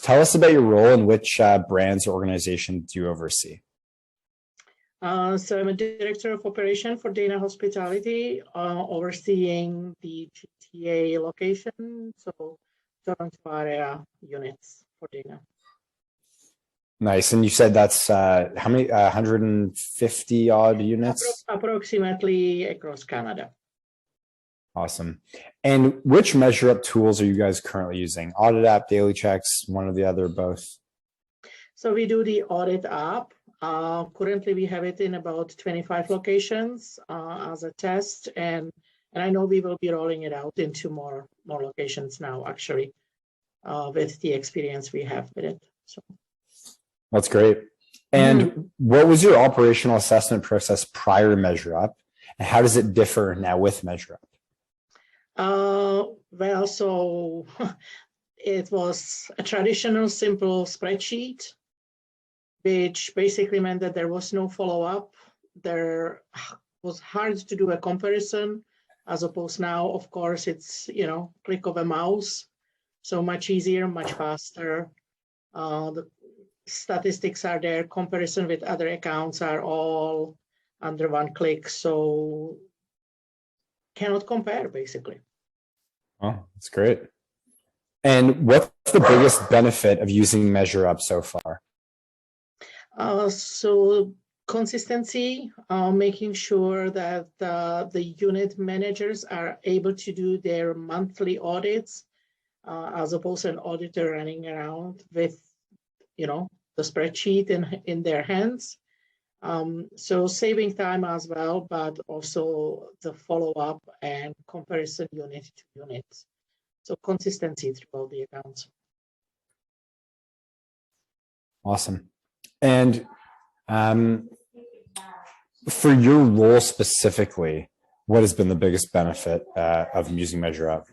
first, tell us about your role and which brands or organizations do you oversee? So I'm a director of operation for Dana Hospitality, overseeing the GTA location, so Toronto area units for Dana. Nice. And you said that's how many, 150 odd units? Approximately across Canada. Awesome. And which MeasureUp tools are you guys currently using? Audit App, Daily Checks, one or the other, both? So we do the Audit App. Currently, we have it in about 25 locations as a test, and I know we will be rolling it out into more locations now, actually, with the experience we have with it. So that's great. And what was your operational assessment process prior to MeasureUp, and how does it differ now with MeasureUp? Well, so it was a traditional, simple spreadsheet, which basically meant that there was no follow-up. There was hard to do a comparison, as opposed now, of course, it's, click of a mouse. So much easier, much faster. The statistics are there. Comparison with other accounts are all under one click. So cannot compare, basically. Oh, that's great. And what's the biggest benefit of using MeasureUp so far? So consistency, making sure that the unit managers are able to do their monthly audits, as opposed to an auditor running around with, the spreadsheet in their hands. So saving time as well, but also the follow-up and comparison unit to unit. So consistency throughout the accounts. Awesome. And for your role specifically, what has been the biggest benefit of using MeasureUp?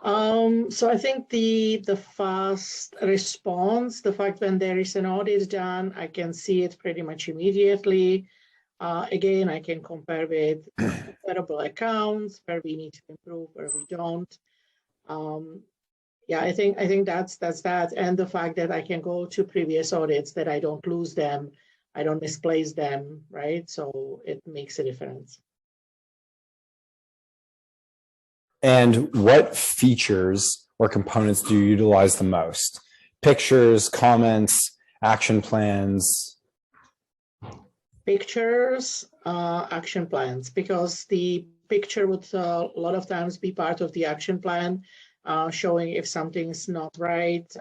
So I think the fast response, the fact when there is an audit done, I can see it pretty much immediately. Again, I can compare with comparable accounts where we need to improve, where we don't. Yeah, I think that's that, and the fact that I can go to previous audits, that I don't lose them, I don't misplace them, right? So it makes a difference. And what features or components do you utilize the most? Pictures, comments, action plans? Pictures, action plans, because the picture would a lot of times be part of the action plan, showing if something's not right,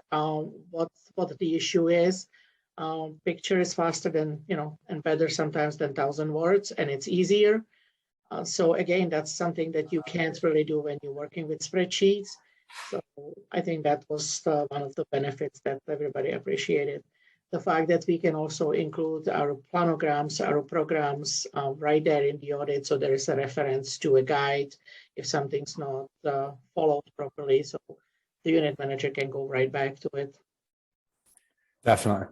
what the issue is. Picture is faster than, and better sometimes than 1,000 words, and it's easier. So again, that's something that you can't really do when you're working with spreadsheets. So I think that was one of the benefits that everybody appreciated. The fact that we can also include our planograms, our programs right there in the audit. So there is a reference to a guide if something's not followed properly. So the unit manager can go right back to it. Definitely.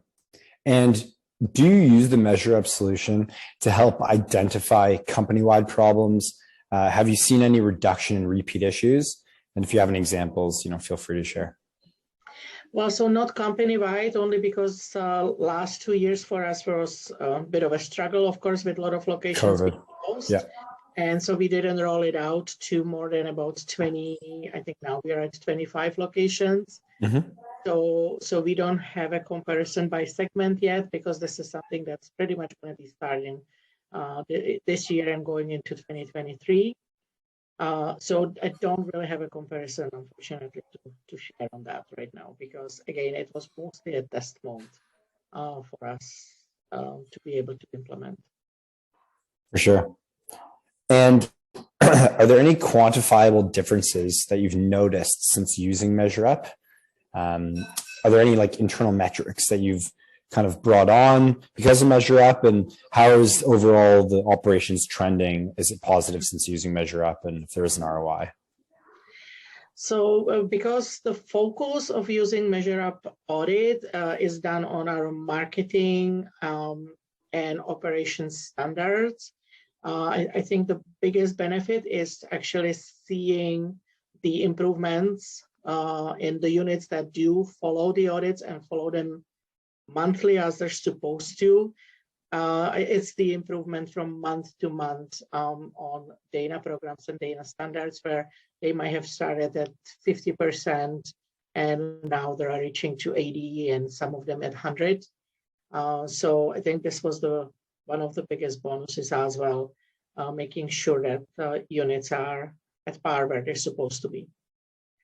And do you use the MeasureUp solution to help identify company-wide problems? Have you seen any reduction in repeat issues? And if you have any examples, feel free to share. Well, so not company-wide, only because last 2 years for us was a bit of a struggle, of course, with a lot of locations being closed. Yeah. And so we didn't roll it out to more than about 20, I think now we are at 25 locations. Mm-hmm. So we don't have a comparison by segment yet, because this is something that's pretty much going to be starting this year and going into 2023. So I don't really have a comparison, unfortunately, to share on that right now, because again, it was mostly a test mode for us to be able to implement. For sure. And are there any quantifiable differences that you've noticed since using MeasureUp? Are there any internal metrics that you've kind of brought on because of MeasureUp, and how is overall the operations trending? Is it positive since using MeasureUp, and if there is an ROI? So because the focus of using MeasureUp Audit is done on our marketing and operations standards, I think the biggest benefit is actually seeing the improvements in the units that do follow the audits and follow them monthly as they're supposed to. It's the improvement from month to month on data programs and data standards, where they might have started at 50% and now they're reaching to 80 and some of them at 100. So I think this was one of the biggest bonuses as well, making sure that units are at par where they're supposed to be.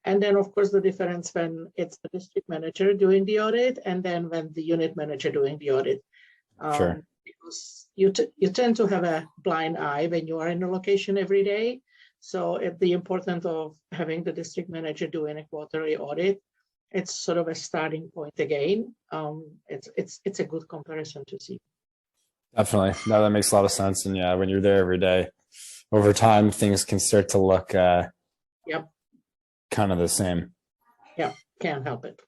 And then, of course, the difference when it's the district manager doing the audit and then when the unit manager doing the audit. Sure. Because you tend to have a blind eye when you are in a location every day. So the importance of having the district manager doing a quarterly audit, it's sort of a starting point again. It's a good comparison to see. Definitely. No, that makes a lot of sense. And yeah, when you're there every day, over time, things can start to look Yep. kind of the same. Yeah, can't help it.